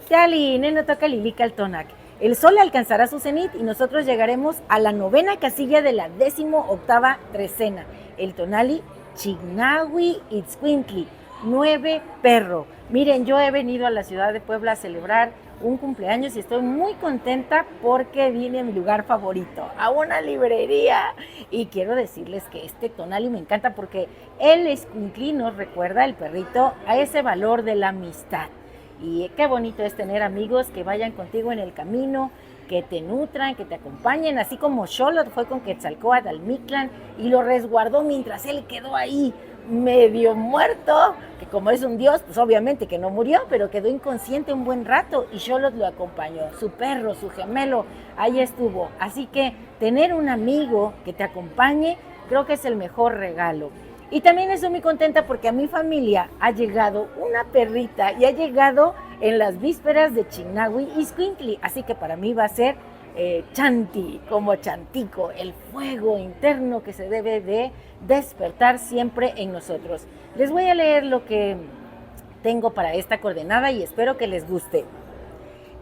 Teali, neno toca Lilica al Tonac. El sol alcanzará su cenit y nosotros llegaremos a la 9ª casilla de la 18ª trecena. El tonali Chignahui Itzcuintli, 9 perro. Miren, yo he venido a la ciudad de Puebla a celebrar un cumpleaños y estoy muy contenta porque vine a mi lugar favorito, a una librería. Y quiero decirles que este tonali me encanta porque el escuinclí nos recuerda, el perrito, a ese valor de la amistad. Y qué bonito es tener amigos que vayan contigo en el camino, que te nutran, que te acompañen, así como Xolotl fue con Quetzalcóatl al Mictlán y lo resguardó mientras él quedó ahí medio muerto, que como es un dios, pues obviamente que no murió, pero quedó inconsciente un buen rato y Xolotl lo acompañó, su perro, su gemelo, ahí estuvo. Así que tener un amigo que te acompañe, creo que es el mejor regalo. Y también estoy muy contenta porque a mi familia ha llegado una perrita y ha llegado en las vísperas de Chignahui Itzcuintli, así que para mí va a ser Chanti, como Chantico, el fuego interno que se debe de despertar siempre en nosotros. Les voy a leer lo que tengo para esta coordenada y espero que les guste.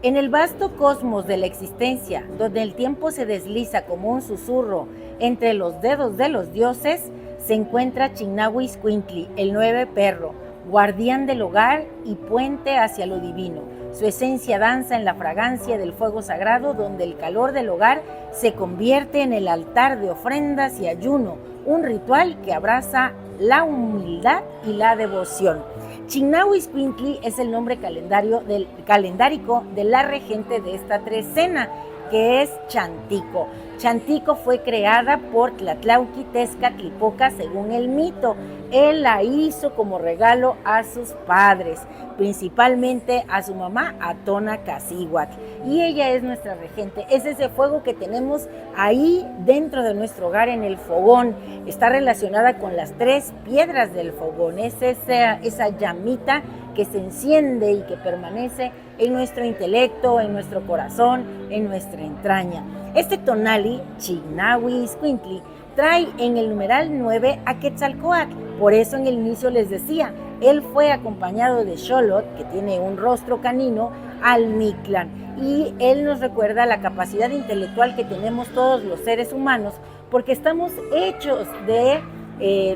En el vasto cosmos de la existencia, donde el tiempo se desliza como un susurro entre los dedos de los dioses, se encuentra Chignahui Itzcuintli, el 9 perro, guardián del hogar y puente hacia lo divino. Su esencia danza en la fragancia del fuego sagrado, donde el calor del hogar se convierte en el altar de ofrendas y ayuno, un ritual que abraza la humildad y la devoción. Chignahui Itzcuintli es el nombre calendárico de la regente de esta trecena, que es Chantico. Chantico fue creada por Tlatlauqui Tezcatlipoca según el mito. Él la hizo como regalo a sus padres, principalmente a su mamá, a Tonacacíhuatl. Y ella es nuestra regente. Es ese fuego que tenemos ahí dentro de nuestro hogar en el fogón. Está relacionada con las 3 piedras del fogón. Es esa llamita que se enciende y que permanece en nuestro intelecto, en nuestro corazón, en nuestra entraña. Este tonali, Chignahui Itzcuintli, trae en el numeral 9 a Quetzalcóatl. Por eso en el inicio les decía, él fue acompañado de Xolotl, que tiene un rostro canino, al Mictlán. Y él nos recuerda la capacidad intelectual que tenemos todos los seres humanos, porque estamos hechos de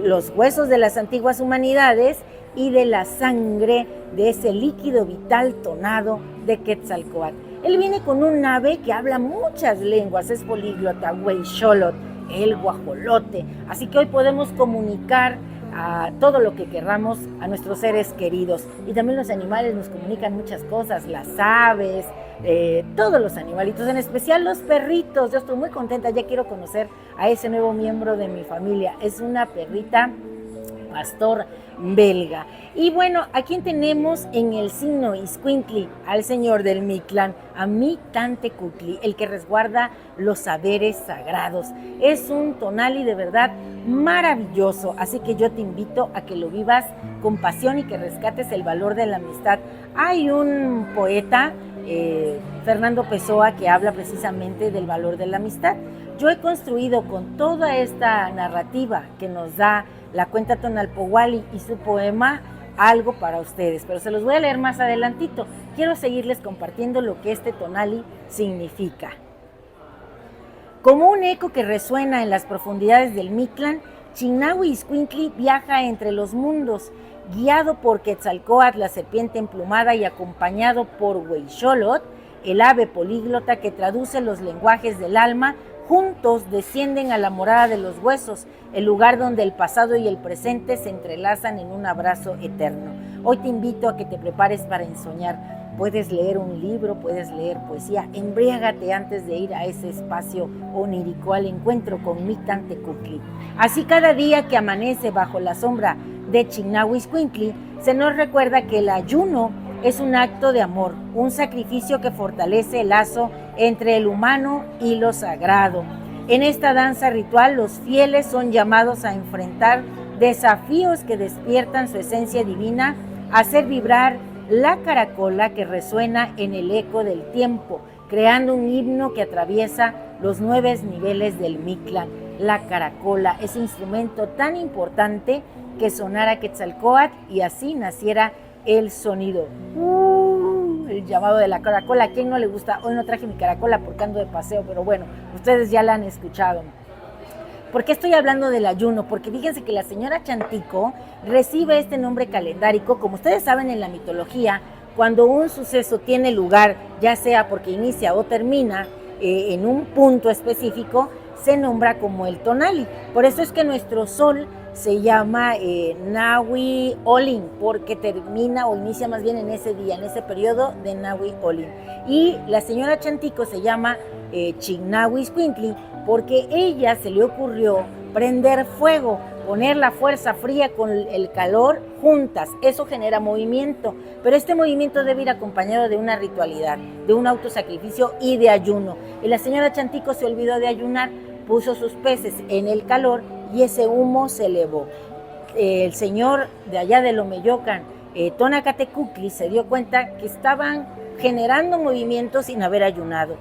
los huesos de las antiguas humanidades y de la sangre de ese líquido vital tonado de Quetzalcóatl. Él viene con un ave que habla muchas lenguas, es políglota, hueyxolotl, el guajolote, así que hoy podemos comunicar a todo lo que querramos a nuestros seres queridos. Y también los animales nos comunican muchas cosas, las aves, todos los animalitos, en especial los perritos. Yo estoy muy contenta, ya quiero conocer a ese nuevo miembro de mi familia. Es una perrita pastor belga. Y bueno, aquí tenemos en el signo Itzcuintli al señor del Mictlán, a Mictlantecutli, el que resguarda los saberes sagrados. Es un tonali de verdad maravilloso, así que yo te invito a que lo vivas con pasión y que rescates el valor de la amistad. Hay un poeta, Fernando Pessoa, que habla precisamente del valor de la amistad. Yo he construido con toda esta narrativa que nos da la cuenta Tonalpohualli y su poema algo para ustedes, pero se los voy a leer más adelantito. Quiero seguirles compartiendo lo que este tonali significa. Como un eco que resuena en las profundidades del Mictlán, Chignahui Itzcuintli viaja entre los mundos, guiado por Quetzalcóatl, la serpiente emplumada, y acompañado por Hueyxolotl, el ave políglota que traduce los lenguajes del alma. Juntos descienden a la morada de los huesos, el lugar donde el pasado y el presente se entrelazan en un abrazo eterno. Hoy te invito a que te prepares para ensoñar. Puedes leer un libro, puedes leer poesía. Embriágate antes de ir a ese espacio onírico, al encuentro con Mictlantecutli. Así, cada día que amanece bajo la sombra de Chignahui Itzcuintli, se nos recuerda que el ayuno es un acto de amor, un sacrificio que fortalece el lazo entre el humano y lo sagrado. En esta danza ritual, los fieles son llamados a enfrentar desafíos que despiertan su esencia divina, a hacer vibrar la caracola que resuena en el eco del tiempo, creando un himno que atraviesa los 9 niveles del Mictlán. La caracola, ese instrumento tan importante que sonara Quetzalcóatl y así naciera el sonido. el llamado de la caracola. ¿A quién no le gusta? Hoy no traje mi caracola porque ando de paseo, pero bueno, ustedes ya la han escuchado. ¿Por qué estoy hablando del ayuno? Porque fíjense que la señora Chantico recibe este nombre calendárico, como ustedes saben en la mitología, cuando un suceso tiene lugar, ya sea porque inicia o termina en un punto específico, se nombra como el tonali. Por eso es que nuestro sol se llama Nahui Olin, porque termina o inicia más bien en ese día, en ese periodo de Nahui Olin. Y la señora Chantico se llama Chignahui Squintly, porque ella se le ocurrió prender fuego, poner la fuerza fría con el calor juntas. Eso genera movimiento, pero este movimiento debe ir acompañado de una ritualidad, de un autosacrificio y de ayuno. Y la señora Chantico se olvidó de ayunar, puso sus peces en el calor y ese humo se elevó. El señor de allá de Lomeyocan, Tonacatecutli, se dio cuenta que estaban generando movimientos sin haber ayunado.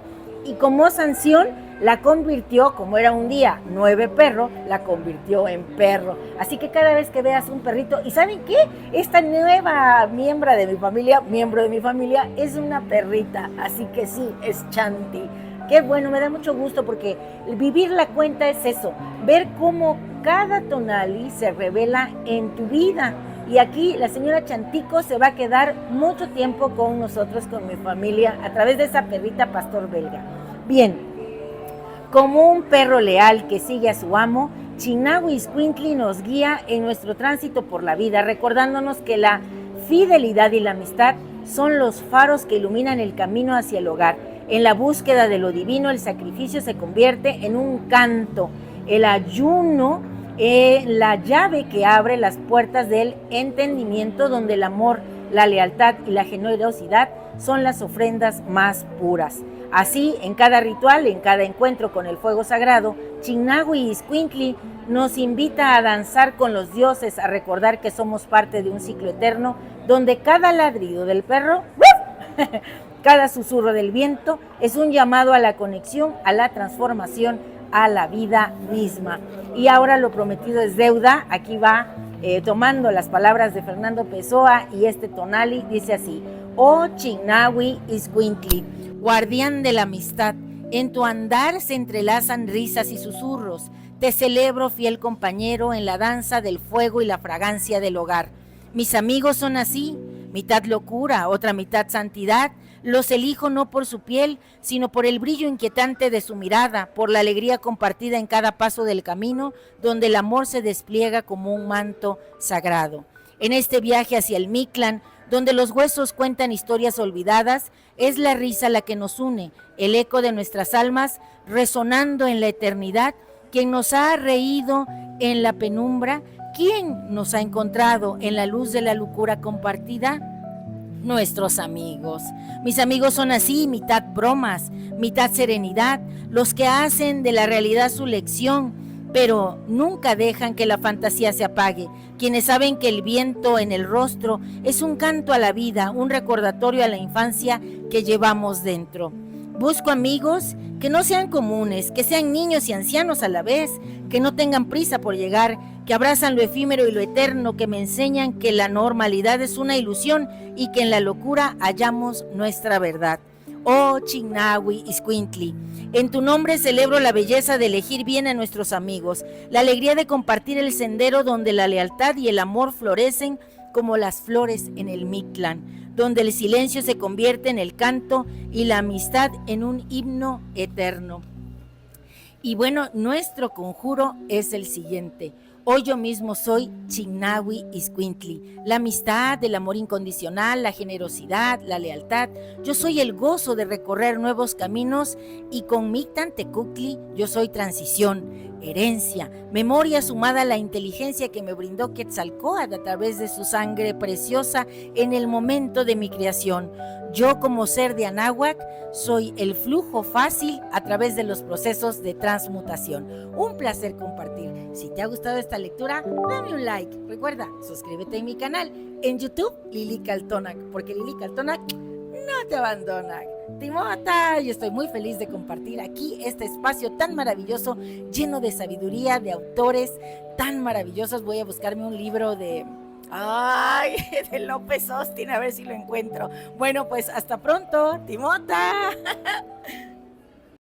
Y como sanción, la convirtió, como era un día 9 perro, la convirtió en perro. Así que cada vez que veas un perrito, ¿y saben qué? Esta nueva miembro de mi familia, es una perrita. Así que sí, es Chanti. Qué bueno, me da mucho gusto porque vivir la cuenta es eso, ver cómo cada tonali se revela en tu vida. Y aquí la señora Chantico se va a quedar mucho tiempo con nosotros, con mi familia, a través de esa perrita pastor belga. Bien, como un perro leal que sigue a su amo, Chignahui Squintly nos guía en nuestro tránsito por la vida, recordándonos que la fidelidad y la amistad son los faros que iluminan el camino hacia el hogar. En la búsqueda de lo divino, el sacrificio se convierte en un canto. El ayuno la llave que abre las puertas del entendimiento, donde el amor, la lealtad y la generosidad son las ofrendas más puras. Así, en cada ritual, en cada encuentro con el fuego sagrado, Chignahui Squintly nos invita a danzar con los dioses, a recordar que somos parte de un ciclo eterno, donde cada ladrido del perro, cada susurro del viento, es un llamado a la conexión, a la transformación, a la vida misma. Y ahora lo prometido es deuda. Aquí va tomando las palabras de Fernando Pessoa, y este tonali dice así: Oh Chignahui Squintly, guardián de la amistad, en tu andar se entrelazan risas y susurros. Te celebro, fiel compañero, en la danza del fuego y la fragancia del hogar. Mis amigos son así, mitad locura, otra mitad santidad. Los elijo no por su piel, sino por el brillo inquietante de su mirada, por la alegría compartida en cada paso del camino, donde el amor se despliega como un manto sagrado. En este viaje hacia el Mictlán, donde los huesos cuentan historias olvidadas, es la risa la que nos une, el eco de nuestras almas resonando en la eternidad. Quien nos ha reído en la penumbra, ¿quién nos ha encontrado en la luz de la locura compartida? Nuestros amigos. Mis amigos son así, mitad bromas, mitad serenidad, los que hacen de la realidad su lección, pero nunca dejan que la fantasía se apague, quienes saben que el viento en el rostro es un canto a la vida, un recordatorio a la infancia que llevamos dentro. Busco amigos que no sean comunes, que sean niños y ancianos a la vez, que no tengan prisa por llegar, que abrazan lo efímero y lo eterno, que me enseñan que la normalidad es una ilusión y que en la locura hallamos nuestra verdad. Oh Chignahui Squintly, en tu nombre celebro la belleza de elegir bien a nuestros amigos, la alegría de compartir el sendero donde la lealtad y el amor florecen como las flores en el Mictlán, donde el silencio se convierte en el canto y la amistad en un himno eterno. Y bueno, nuestro conjuro es el siguiente: hoy yo mismo soy Chignahui Squintly, la amistad, el amor incondicional, la generosidad, la lealtad. Yo soy el gozo de recorrer nuevos caminos, y con Mictlantecutli yo soy transición, herencia, memoria sumada a la inteligencia que me brindó Quetzalcóatl a través de su sangre preciosa en el momento de mi creación. Yo, como ser de Anáhuac, soy el flujo fácil a través de los procesos de transmutación. Un placer compartir. Si te ha gustado esta lectura, dame un like. Recuerda, suscríbete en mi canal en YouTube, Lili Caltonac, porque Lili Caltonac no te abandona. Timota, yo estoy muy feliz de compartir aquí este espacio tan maravilloso, lleno de sabiduría, de autores tan maravillosos. Voy a buscarme un libro de Ay, de López Austin, a ver si lo encuentro. Bueno, pues hasta pronto, Timota.